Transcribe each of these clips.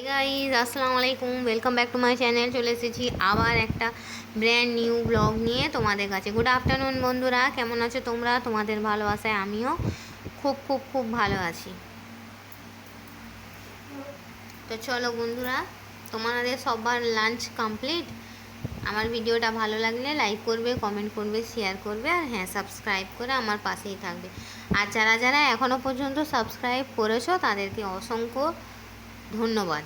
Guys আসসালামু আলাইকুম, welcome back to my channel. চলে এসেছি আবার একটা ব্র্যান্ড নিউ ব্লগ নিয়ে তোমাদের কাছে। গুড আফটারনুন বন্ধুরা, কেমন আছো তোমরা? তোমাদের ভালোবাসায় আমিও খুব খুব খুব ভালো আছি। তো চলো বন্ধুরা, তোমাদের সবার লাঞ্চ কমপ্লিট। আমার ভিডিওটা ভালো লাগলে লাইক করবে, কমেন্ট করবে, শেয়ার করবে, আর হ্যাঁ, সাবস্ক্রাইব করে আমার পাশেই থাকবে। আর যারা যারা এখনও পর্যন্ত সাবস্ক্রাইব করেছো তাদেরকে অসংখ্য ধন্যবাদ।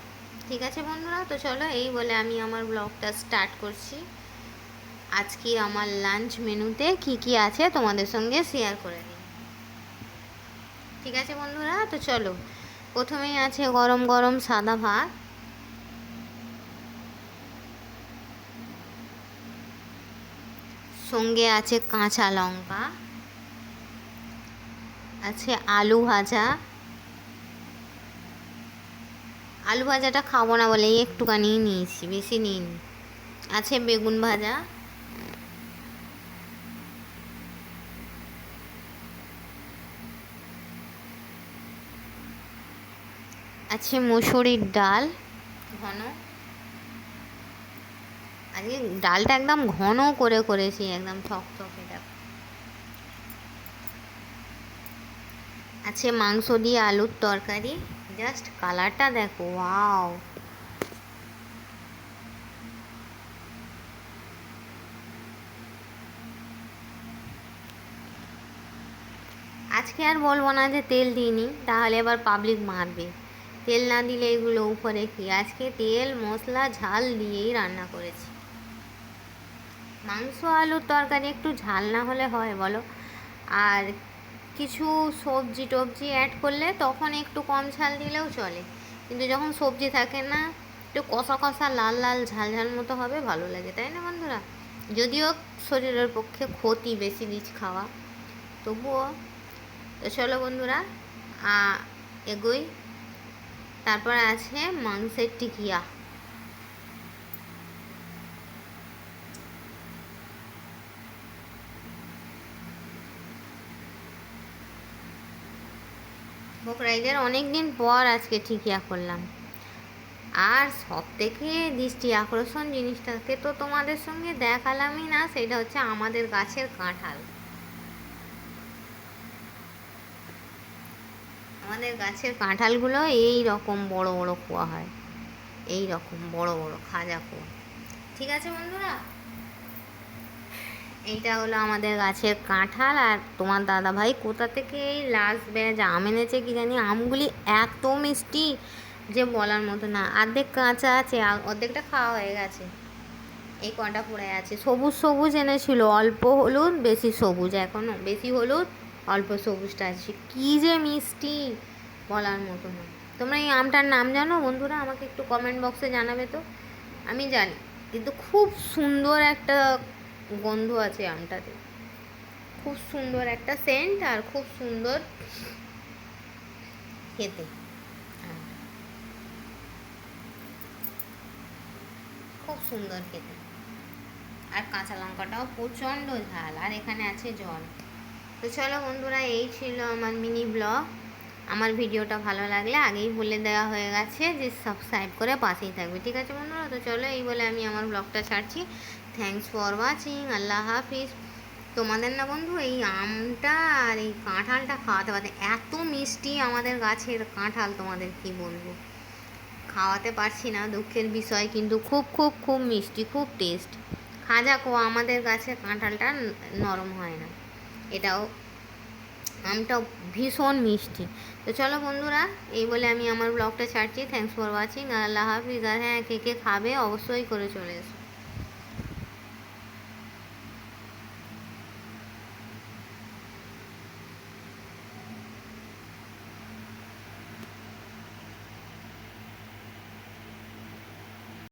ঠিক আছে বন্ধুরা, তো চলো এই বলে আমি আমার ব্লগটা স্টার্ট করছি। আজকে আমার লাঞ্চ মেনুতে কি কি আছে তোমাদের সঙ্গে শেয়ার করে দিই। ঠিক আছে বন্ধুরা, তো চলো প্রথমেই আছে গরম গরম সাদা ভাত, সঙ্গে আছে কাঁচা লঙ্কা, আছে আলু ভাজা। আলু ভাজাটা খাবো না বলে একটুখানি নিয়েছি, বেশি নিইনি। আছে বেগুন ভাজা, আছে মুসুরির ডাল ঘন। আজকে ডালটা একদম ঘন করে করেছি, একদম থকথকে। আছে মাংস দিয়ে আলুর তরকারি। জাস্ট কালারটা দেখো, ওয়াও। আজকে আর বলবো না যে তেল দিইনি, তাহলে এবার পাবলিক মারবে। তেল না দিলে এগুলো উপরে কি? আজকে তেল মশলা ঝাল দিয়েই রান্না করেছি। মাংস আলুর তরকারি একটু ঝাল না হলে হয় বলো? আর কিছু সবজি টবজি অ্যাড করলে তখন একটু কম ঝাল দিলেও চলে, কিন্তু যখন সবজি থাকে না, একটু কষা কষা লাল লাল ঝাল ঝাল মতো হবে, ভালো লাগে, তাই না বন্ধুরা? যদিও শরীরের পক্ষে ক্ষতি বেশি রিচ খাওয়া, তবুও। তো চলো বন্ধুরা এগোই। তারপর আছে মাংসের টিকিয়া। বকরাইদের অনেক দিন পর আজকে টিকিয়া করলাম। আর সব থেকে দৃষ্টি আকর্ষণ জিনিসটাকে তো তোমাদের সঙ্গে দেখালামই না, সেটা হচ্ছে আমাদের গাছের কাঁঠাল। আমাদের গাছের কাঁঠালগুলো এই রকম বড় বড় কুয়া হয়, এই রকম বড় বড় খাজা কুয়া। ঠিক আছে বন্ধুরা, এইটা হলো আমাদের গাছের কাঁঠাল। আর তোমার দাদা ভাই কোথা থেকে এই লাস্ট ব্যাচ আম এনেছে কি জানি, আমগুলি এত মিষ্টি যে বলার মতো না। অর্ধেক কাঁচা আছে, অর্ধেকটা খাওয়া হয়ে গেছে, এই কটা পড়ে আছে। সবুজ সবুজ এনেছিল, অল্প হলুদ বেশি সবুজ, এখনও বেশি হলুদ অল্প সবুজটা আছে, কী যে মিষ্টি বলার মতো না। তোমরা এই আমটার নাম জানো বন্ধুরা? আমাকে একটু কমেন্ট বক্সে জানাবে তো। আমি জানি, কিন্তু খুব সুন্দর একটা গন্ধ আছে আমটাতে, খুব সুন্দর একটা সেন্ট, আর খুব সুন্দর খেতে, খুব সুন্দর খেতে। আর কাঁচা লঙ্কাটাও প্রচণ্ড ঝাল, আর এখানে আছে জল। তো চলো বন্ধুরা, এই ছিল আমার মিনি ব্লগ। আমার ভিডিওটা ভালো লাগলে আগেই বলে দেওয়া হয়ে গেছে যে সাবস্ক্রাইব করে পাশেই থাকবে। ঠিক আছে বন্ধুরা, তো চলো এই বলে আমি আমার ব্লগটা ছাড়ছি। থ্যাংকস ফর ওয়াচিং, আল্লাহ হাফিজ। তোমাদের না বন্ধু এই আমটা আর এই কাঁঠালটা খাওয়াতে পারতে, এত মিষ্টি আমাদের গাছের কাঁঠাল, তোমাদের কি বলবো। খাওয়াতে পারছি না, দুঃখের বিষয়, কিন্তু খুব খুব খুব মিষ্টি, খুব টেস্ট। খাজা কোয়া আমাদের গাছের কাঁঠালটা নরম হয় না, এটাও আমটাও ভীষণ মিষ্টি। তো চলো বন্ধুরা, এই বলে আমি আমার ব্লগটা ছাড়ছি। থ্যাংকস ফর ওয়াচিং, আর আল্লাহ হাফিজ। আর হ্যাঁ, কে কে খাবে অবশ্যই করে চলে এসো।